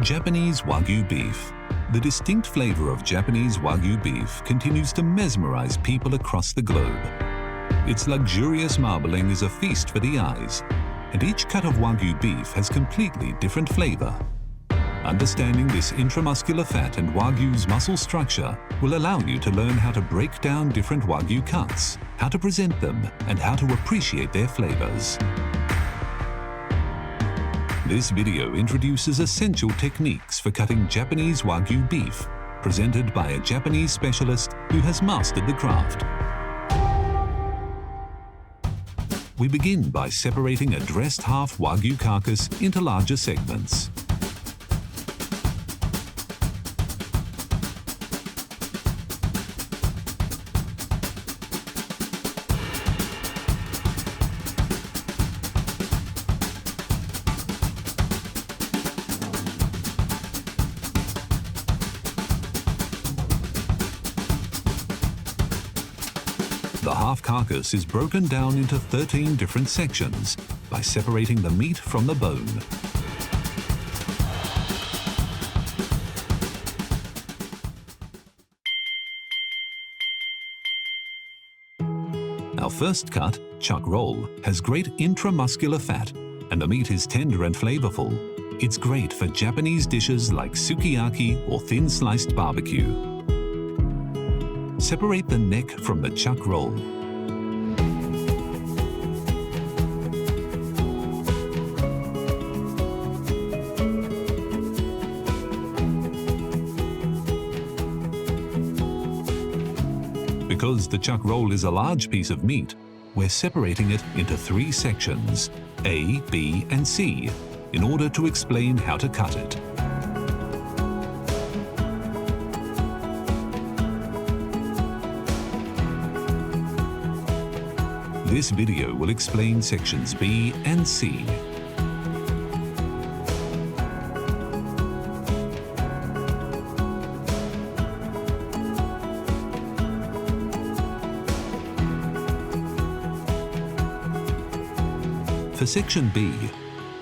Japanese Wagyu beef. The distinct flavor of Japanese Wagyu beef continues to mesmerize people across the globe. Its luxurious marbling is a feast for the eyes, and each cut of Wagyu beef has completely different flavor. Understanding this intramuscular fat and Wagyu's muscle structure will allow you to learn how to break down different Wagyu cuts, how to present them, and how to appreciate their flavors. This video introduces essential techniques for cutting Japanese Wagyu beef, presented by a Japanese specialist who has mastered the craft. We begin by separating a dressed half Wagyu carcass into larger segments. The half carcass is broken down into 13 different sections by separating the meat from the bone. Our first cut, chuck roll, has great intramuscular fat, and the meat is tender and flavorful. It's great for Japanese dishes like sukiyaki or thin-sliced barbecue. Separate the neck from the chuck roll. Because the chuck roll is a large piece of meat, we're separating it into 3 sections, A, B, and C, in order to explain how to cut it. This video will explain sections B and C. For section B,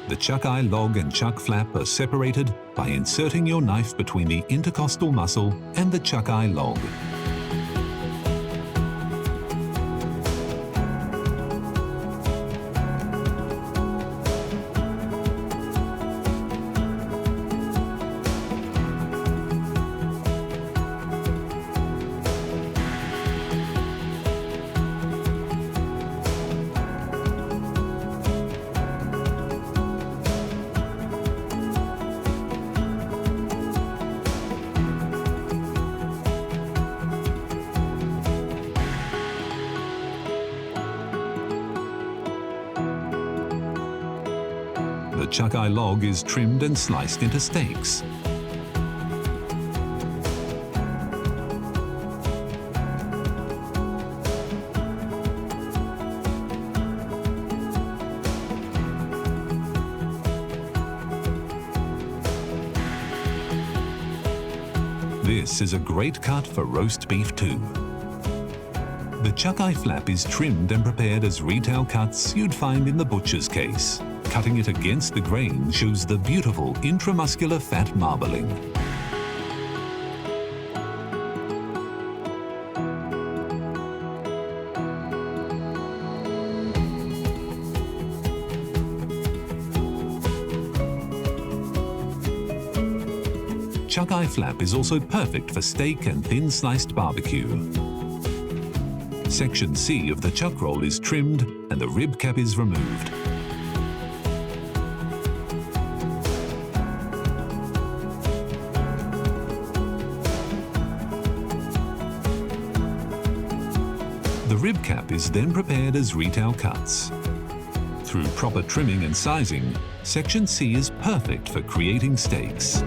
the chuck eye log and chuck flap are separated by inserting your knife between the intercostal muscle and the chuck eye log. The chuck eye log is trimmed and sliced into steaks. This is a great cut for roast beef too. The chuck eye flap is trimmed and prepared as retail cuts you'd find in the butcher's case. Cutting it against the grain shows the beautiful intramuscular fat marbling. Chuck eye flap is also perfect for steak and thin-sliced barbecue. Section C of the chuck roll is trimmed and the rib cap is removed. The rib cap is then prepared as retail cuts. Through proper trimming and sizing, Section C is perfect for creating steaks.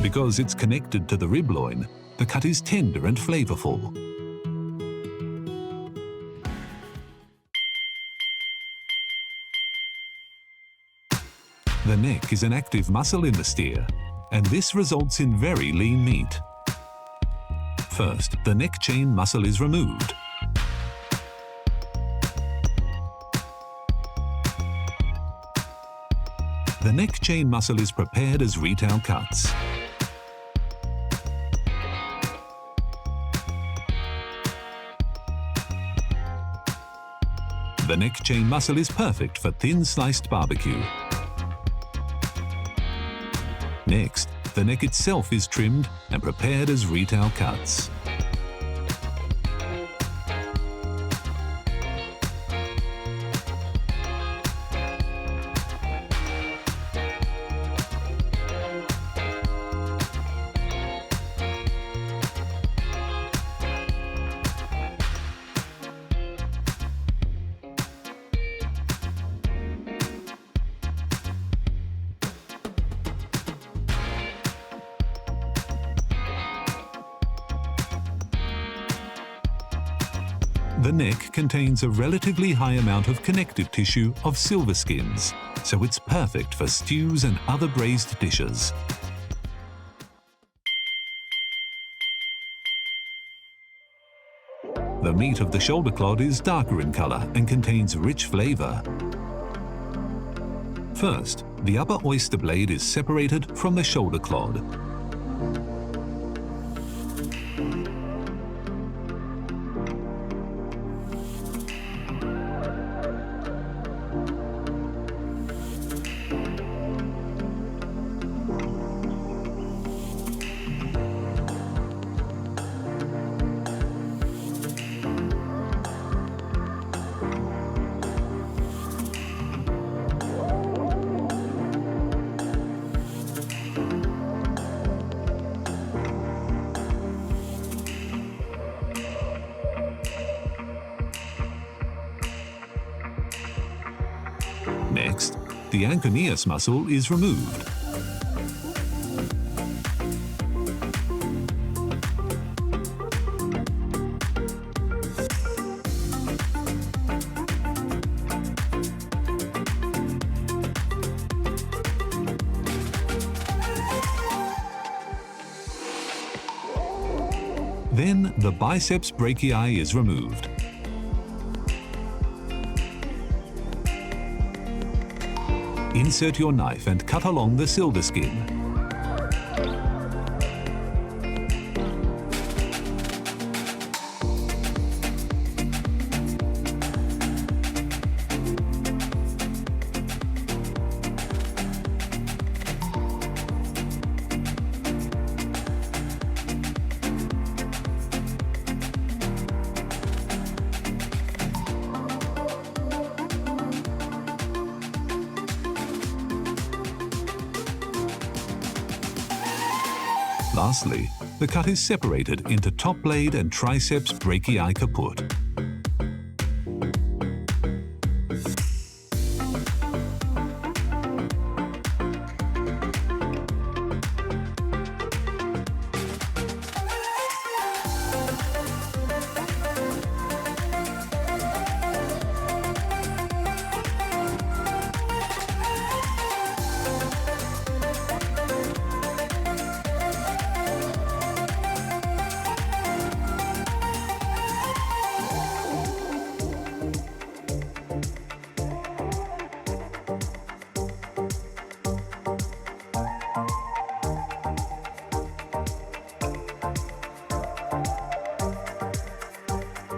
Because it's connected to the ribloin, the cut is tender and flavorful. The neck is an active muscle in the steer, and this results in very lean meat. First, the neck chain muscle is removed. The neck chain muscle is prepared as retail cuts. The neck chain muscle is perfect for thin sliced barbecue. Next, the neck itself is trimmed and prepared as retail cuts. The neck contains a relatively high amount of connective tissue of silver skins, so it's perfect for stews and other braised dishes. The meat of the shoulder clod is darker in color and contains rich flavor. First, the upper oyster blade is separated from the shoulder clod. Next, the anconeus muscle is removed. Then the biceps brachii is removed. Insert your knife and cut along the silver skin. Lastly, the cut is separated into top blade and triceps brachii caput.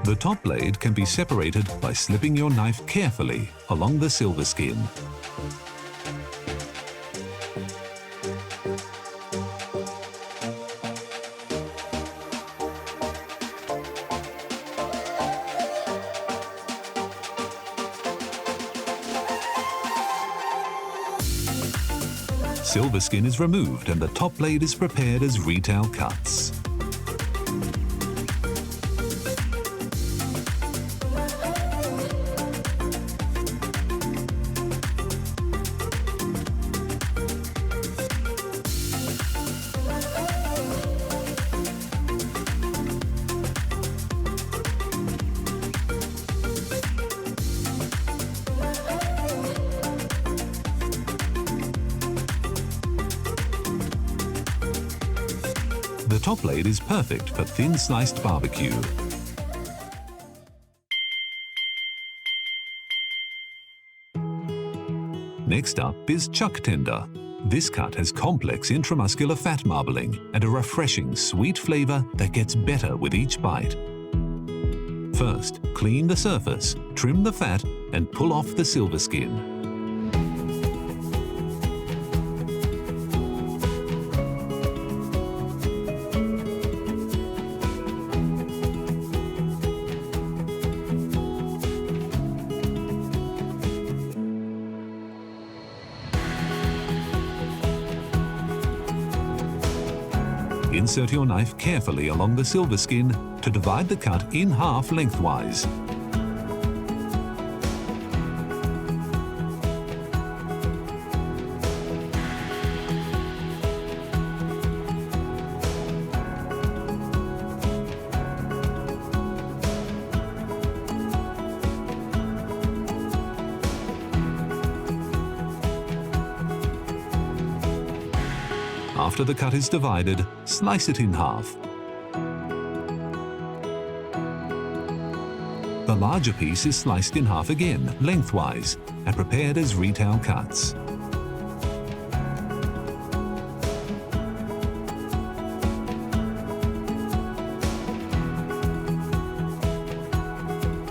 The top blade can be separated by slipping your knife carefully along the silver skin. Silver skin is removed and the top blade is prepared as retail cuts. The top blade is perfect for thin sliced barbecue. Next up is chuck tender. This cut has complex intramuscular fat marbling and a refreshing sweet flavor that gets better with each bite. First, clean the surface, trim the fat, and pull off the silver skin. Insert your knife carefully along the silver skin to divide the cut in half lengthwise. After the cut is divided, slice it in half. The larger piece is sliced in half again, lengthwise, and prepared as retail cuts.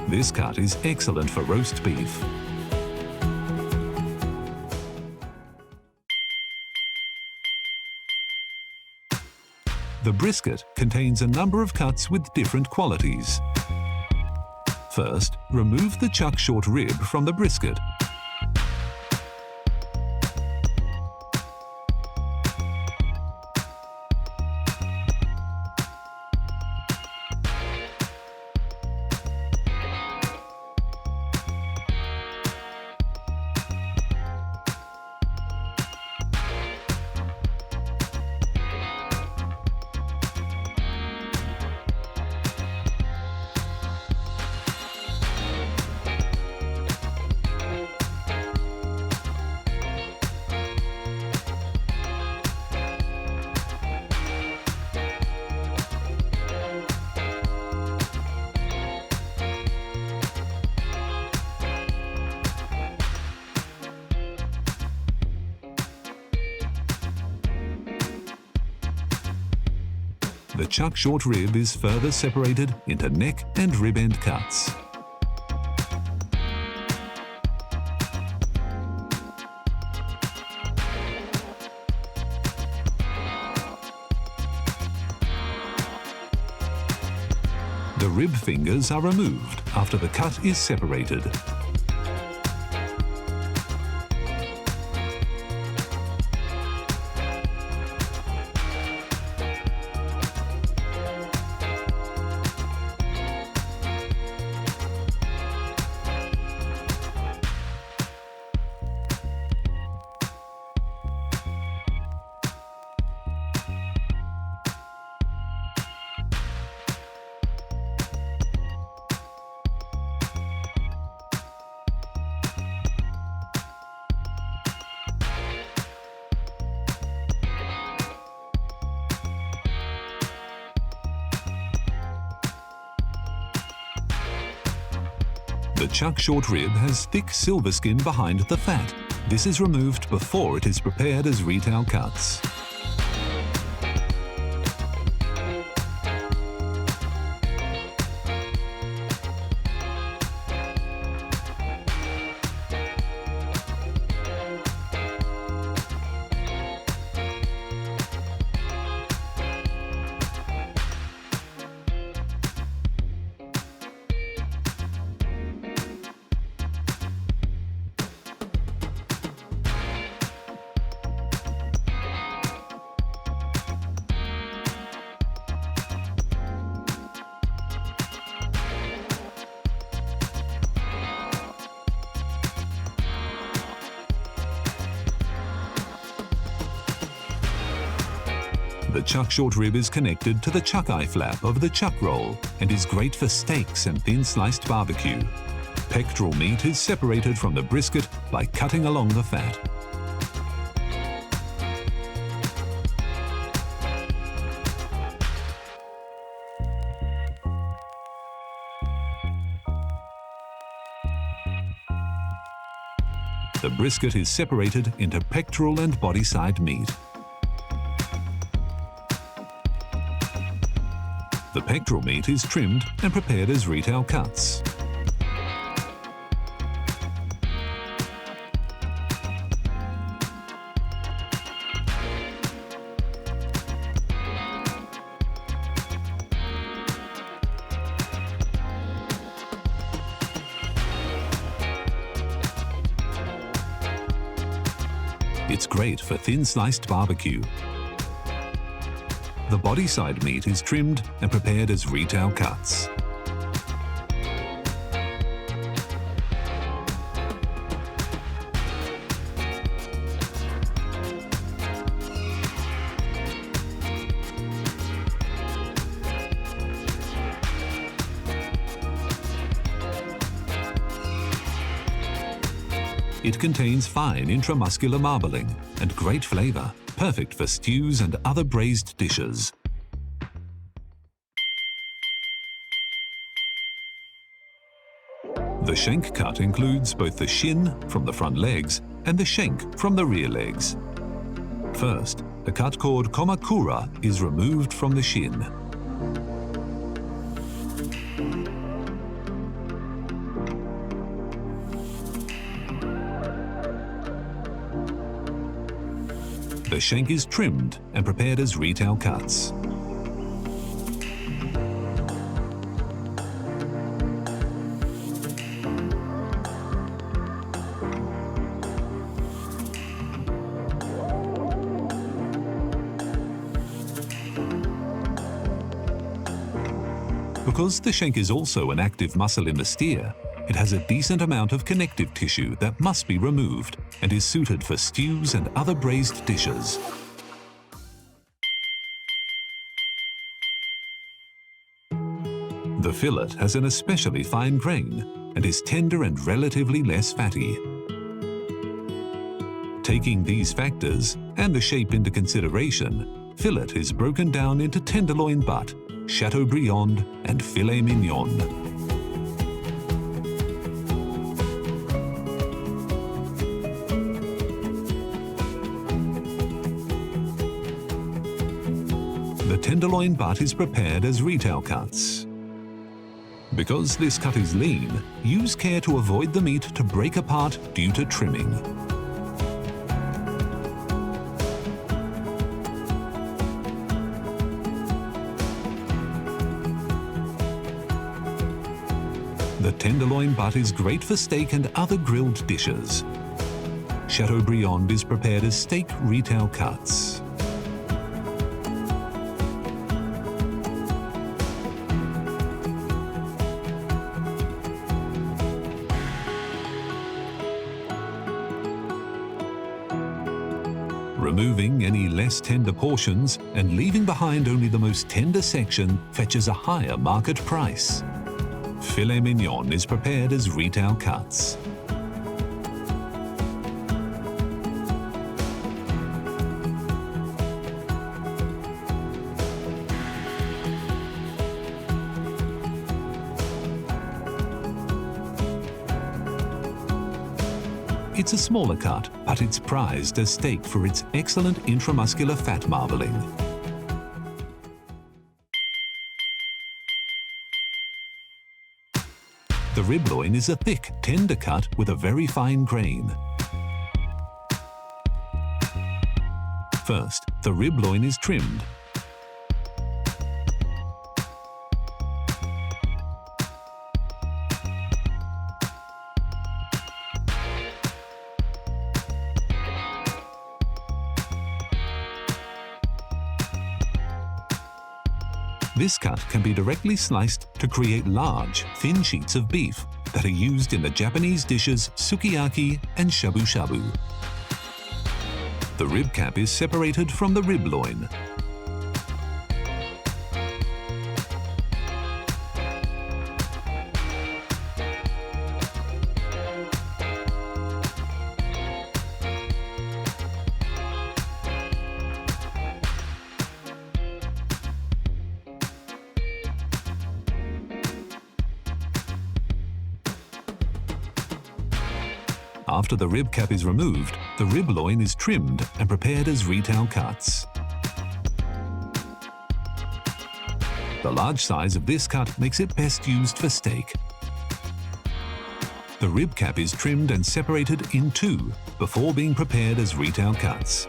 This cut is excellent for roast beef. The brisket contains a number of cuts with different qualities. First, remove the chuck short rib from the brisket. The chuck short rib is further separated into neck and rib end cuts. The rib fingers are removed after the cut is separated. The chuck short rib has thick silver skin behind the fat. This is removed before it is prepared as retail cuts. The chuck short rib is connected to the chuck eye flap of the chuck roll and is great for steaks and thin sliced barbecue. Pectoral meat is separated from the brisket by cutting along the fat. The brisket is separated into pectoral and body side meat. The pectoral meat is trimmed and prepared as retail cuts. It's great for thin-sliced barbecue. The body side meat is trimmed and prepared as retail cuts. It contains fine intramuscular marbling and great flavor, perfect for stews and other braised dishes. The shank cut includes both the shin from the front legs and the shank from the rear legs. First, a cut called komakura is removed from the shin. The shank is trimmed and prepared as retail cuts. Because the shank is also an active muscle in the steer, it has a decent amount of connective tissue that must be removed and is suited for stews and other braised dishes. The fillet has an especially fine grain and is tender and relatively less fatty. Taking these factors and the shape into consideration, fillet is broken down into tenderloin butt, Chateaubriand and Fillet Mignon. The tenderloin butt is prepared as retail cuts. Because this cut is lean, use care to avoid the meat to break apart due to trimming. The tenderloin butt is great for steak and other grilled dishes. Chateaubriand is prepared as steak retail cuts. Removing any less tender portions and leaving behind only the most tender section fetches a higher market price. Filet mignon is prepared as retail cuts. It's a smaller cut, but it's prized as steak for its excellent intramuscular fat marbling. The ribloin is a thick, tender cut with a very fine grain. First, the ribloin is trimmed. This cut can be directly sliced to create large, thin sheets of beef that are used in the Japanese dishes sukiyaki and shabu shabu. The rib cap is separated from the rib loin. After the rib cap is removed, the ribloin is trimmed and prepared as retail cuts. The large size of this cut makes it best used for steak. The rib cap is trimmed and separated in two before being prepared as retail cuts.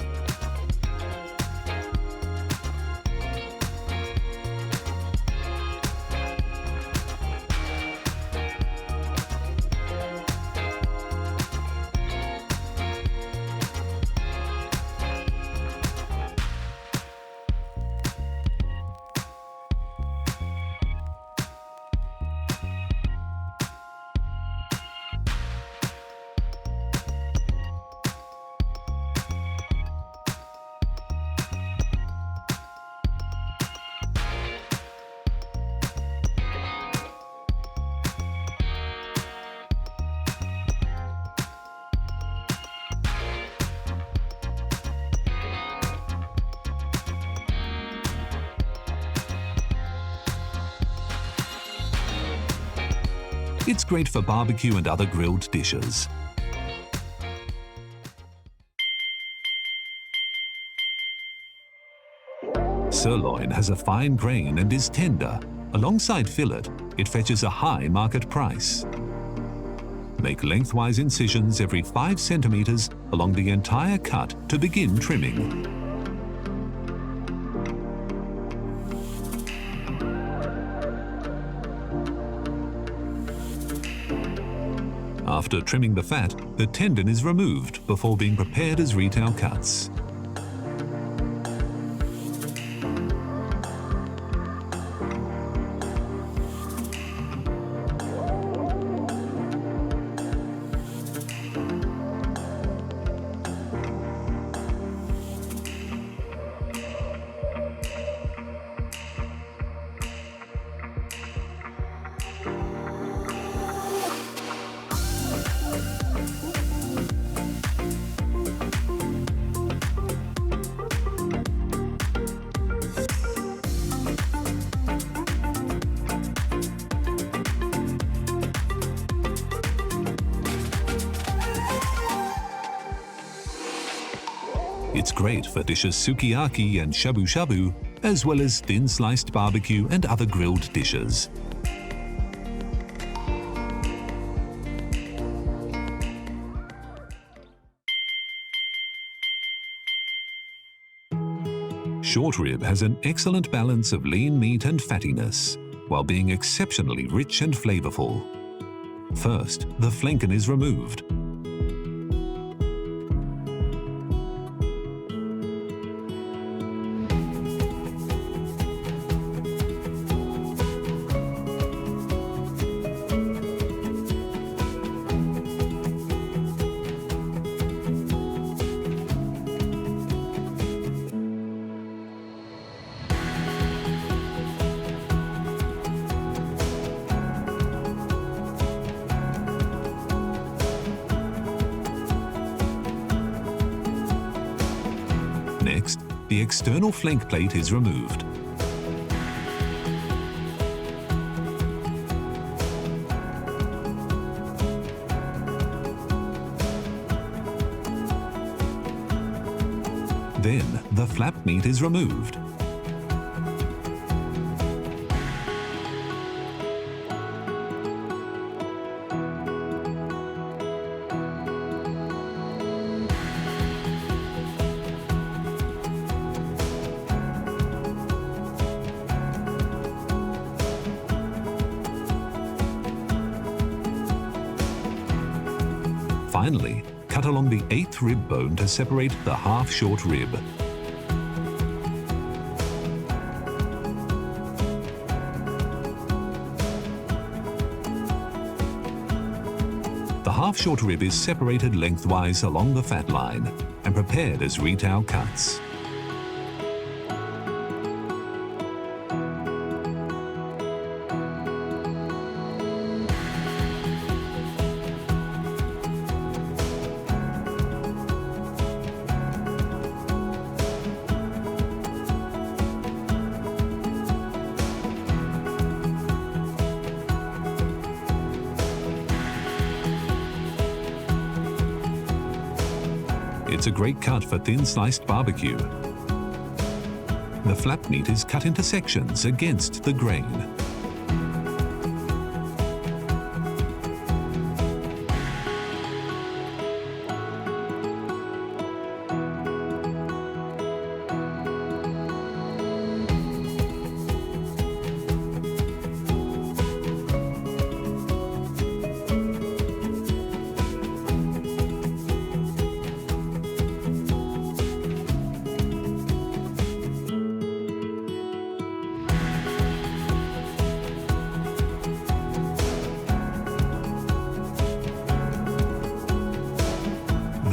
It's great for barbecue and other grilled dishes. Sirloin has a fine grain and is tender. Alongside fillet, it fetches a high market price. Make lengthwise incisions every 5 centimeters along the entire cut to begin trimming. After trimming the fat, the tendon is removed before being prepared as retail cuts. It's great for dishes sukiyaki and shabu shabu, as well as thin-sliced barbecue and other grilled dishes. Short rib has an excellent balance of lean meat and fattiness, while being exceptionally rich and flavorful. First, the flanken is removed. Next, the external flank plate is removed. Then, the flap meat is removed. Finally, cut along the 8th rib bone to separate the half-short rib. The half-short rib is separated lengthwise along the fat line and prepared as retail cuts. It's a great cut for thin sliced barbecue. The flap meat is cut into sections against the grain.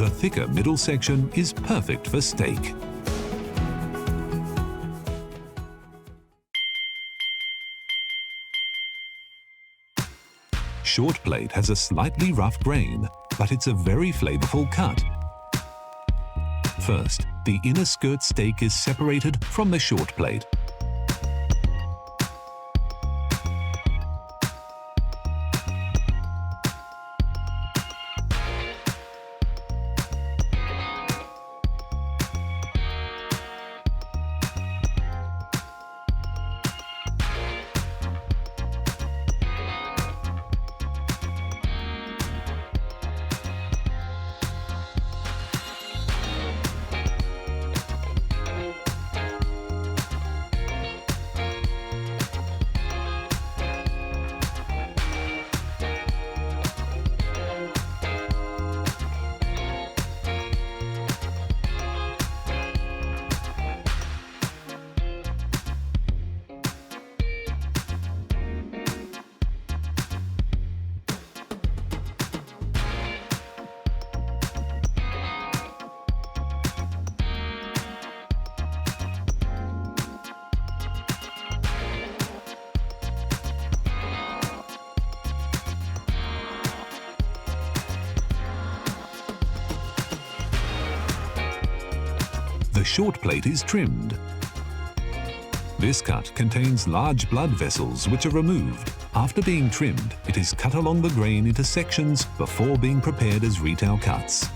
The thicker middle section is perfect for steak. Short plate has a slightly rough grain, but it's a very flavorful cut. First, the inner skirt steak is separated from the short plate. The short plate is trimmed. This cut contains large blood vessels which are removed. After being trimmed, it is cut along the grain into sections before being prepared as retail cuts.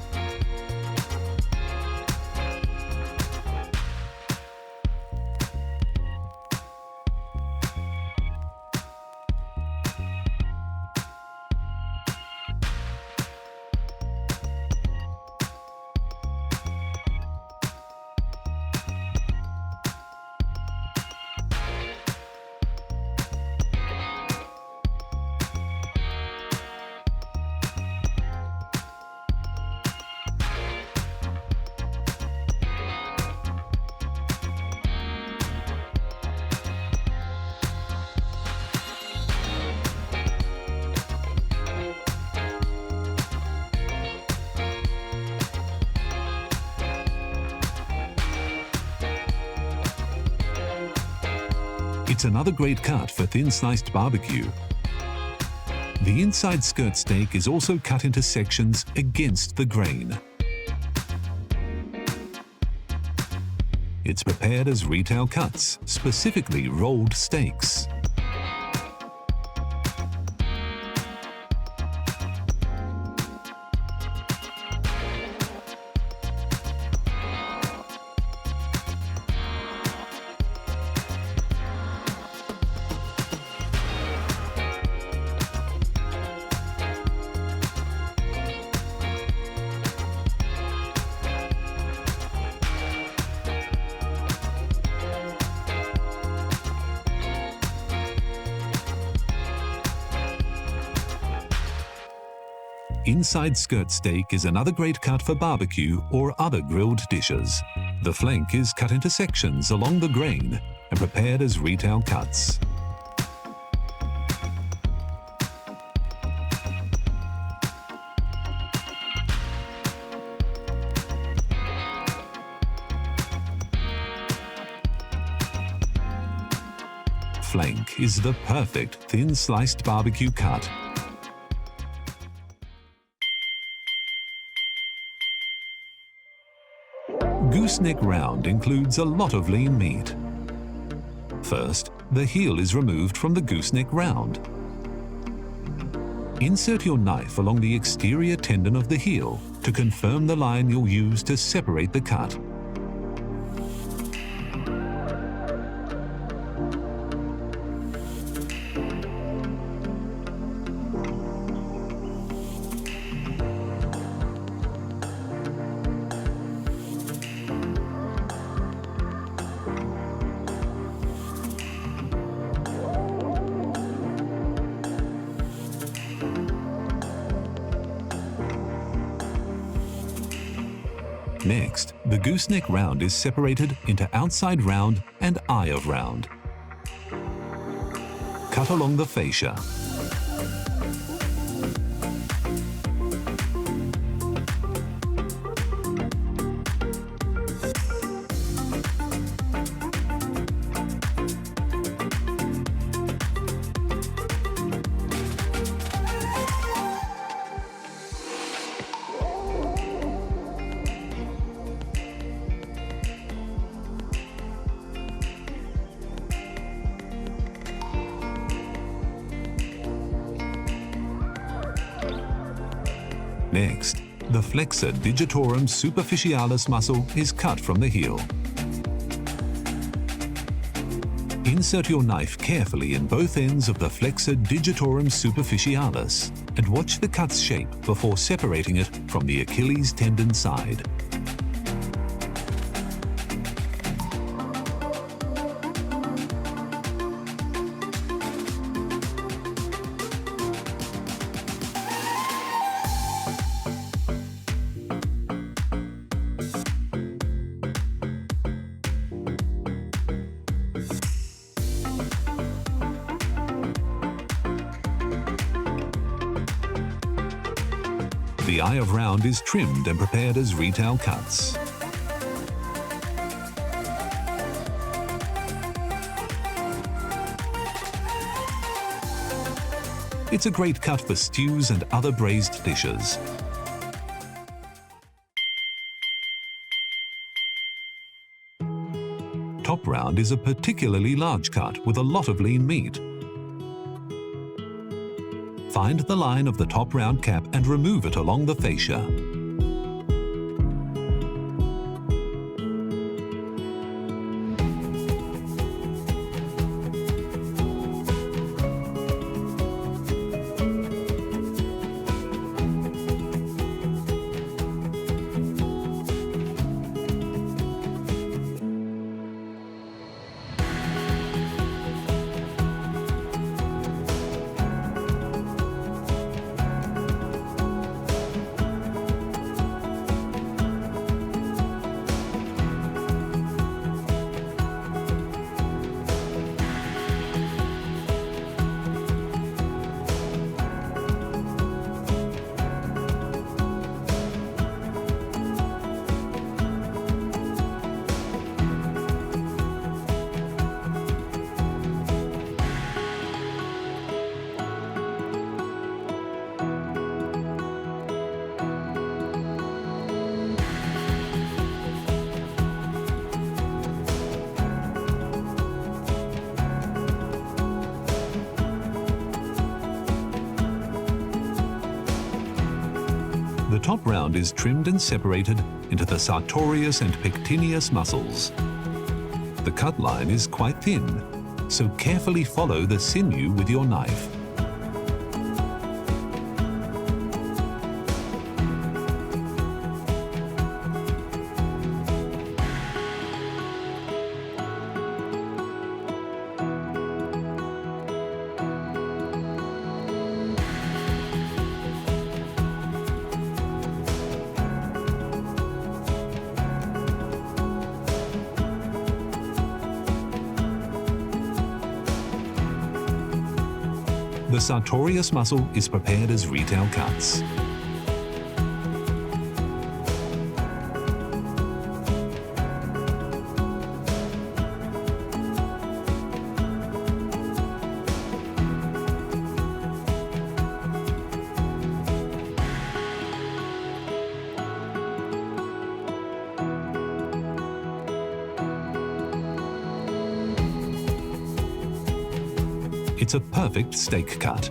It's another great cut for thin sliced barbecue. The inside skirt steak is also cut into sections against the grain. It's prepared as retail cuts, specifically rolled steaks. Inside skirt steak is another great cut for barbecue or other grilled dishes. The flank is cut into sections along the grain and prepared as retail cuts. Flank is the perfect thin sliced barbecue cut. Gooseneck round includes a lot of lean meat. First, the heel is removed from the gooseneck round. Insert your knife along the exterior tendon of the heel to confirm the line you'll use to separate the cut. Next, the gooseneck round is separated into outside round and eye of round. Cut along the fascia. Next, the flexor digitorum superficialis muscle is cut from the heel. Insert your knife carefully in both ends of the flexor digitorum superficialis and watch the cut's shape before separating it from the Achilles tendon side. The eye of round is trimmed and prepared as retail cuts. It's a great cut for stews and other braised dishes. Top round is a particularly large cut with a lot of lean meat. Find the line of the top round cap and remove it along the fascia. The top round is trimmed and separated into the Sartorius and Pectineus muscles. The cut line is quite thin, so carefully follow the sinew with your knife. The Sartorius muscle is prepared as retail cuts. It's a perfect steak cut.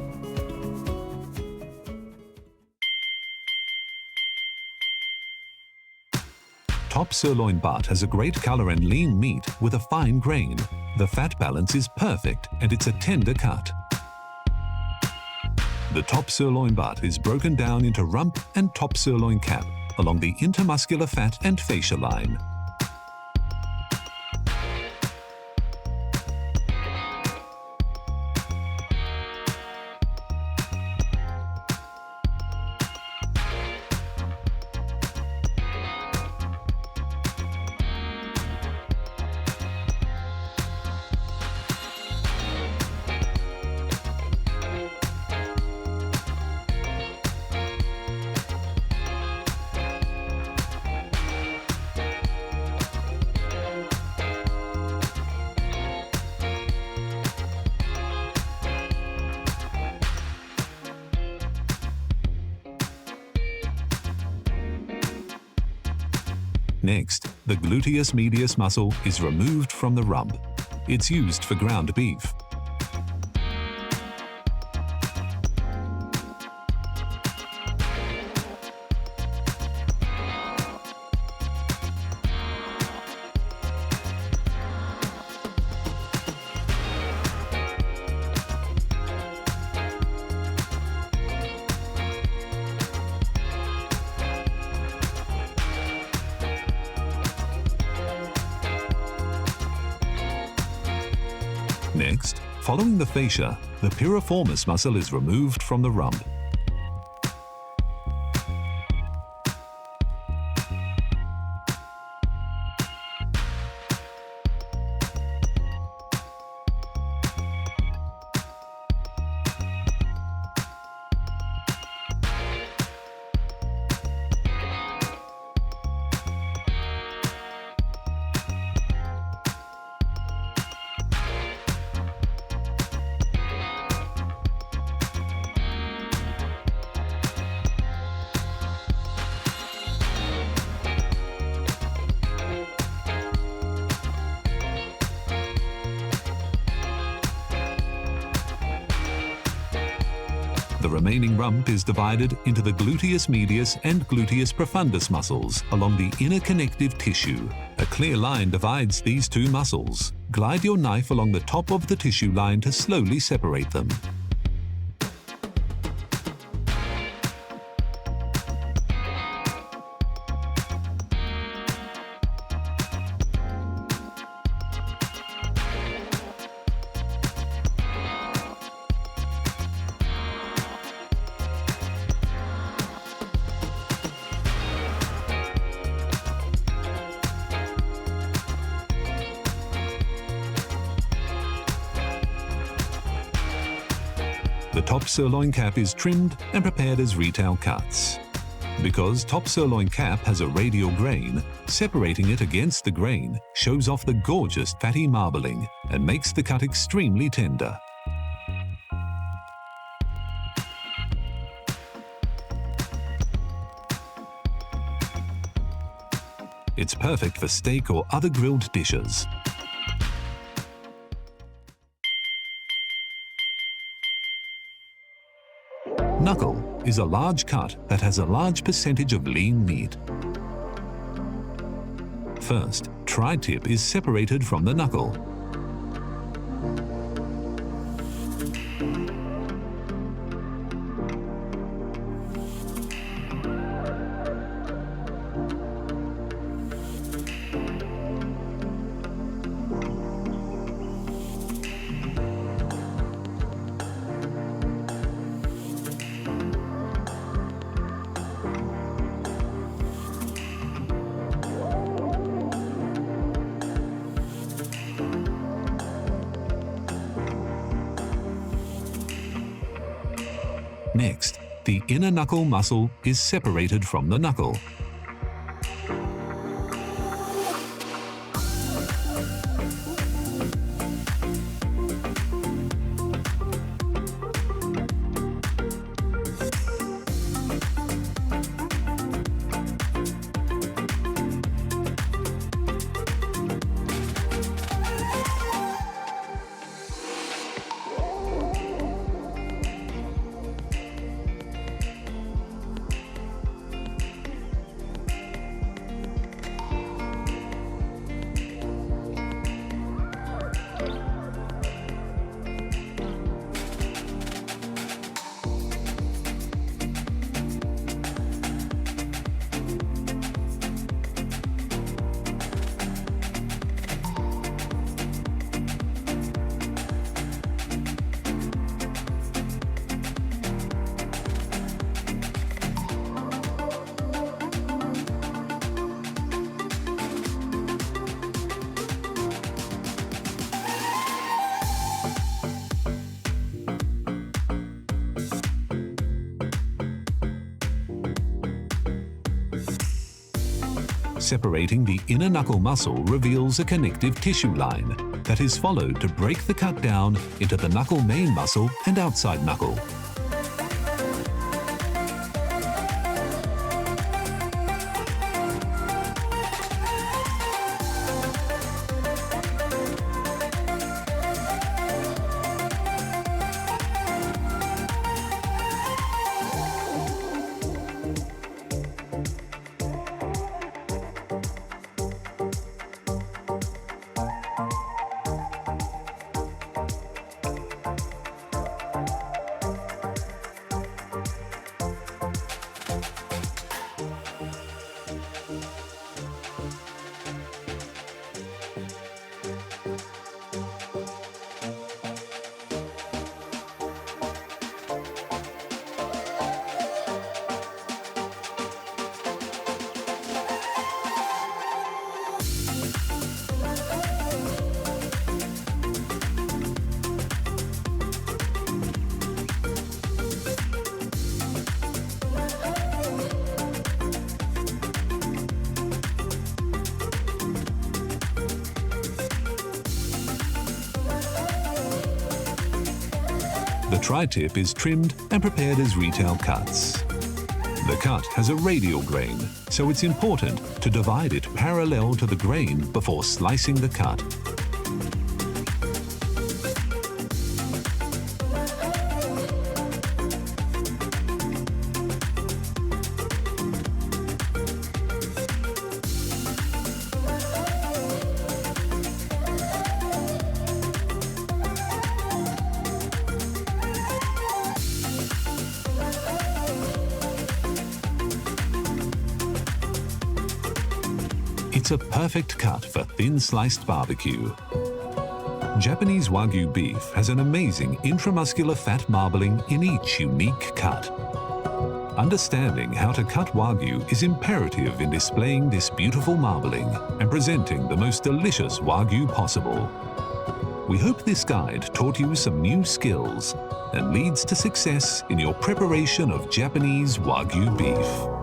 top sirloin butt has a great color and lean meat with a fine grain. The fat balance is perfect and it's a tender cut. The top sirloin butt is broken down into rump and top sirloin cap along the intermuscular fat and fascia line. Next, the gluteus medius muscle is removed from the rump. It's used for ground beef. Next, following the fascia, the piriformis muscle is removed from the rump. The remaining rump is divided into the gluteus medius and gluteus profundus muscles along the inner connective tissue. A clear line divides these two muscles. Glide your knife along the top of the tissue line to slowly separate them. The top sirloin cap is trimmed and prepared as retail cuts. Because top sirloin cap has a radial grain, separating it against the grain shows off the gorgeous fatty marbling and makes the cut extremely tender. It's perfect for steak or other grilled dishes. Knuckle is a large cut that has a large percentage of lean meat. First, tri-tip is separated from the knuckle. Next, the inner knuckle muscle is separated from the knuckle. Separating the inner knuckle muscle reveals a connective tissue line that is followed to break the cut down into the knuckle main muscle and outside knuckle. The tri-tip is trimmed and prepared as retail cuts. The cut has a radial grain, so it's important to divide it parallel to the grain before slicing the cut. It's a perfect cut for thin-sliced barbecue. Japanese Wagyu beef has an amazing intramuscular fat marbling in each unique cut. Understanding how to cut Wagyu is imperative in displaying this beautiful marbling and presenting the most delicious Wagyu possible. We hope this guide taught you some new skills and leads to success in your preparation of Japanese Wagyu beef.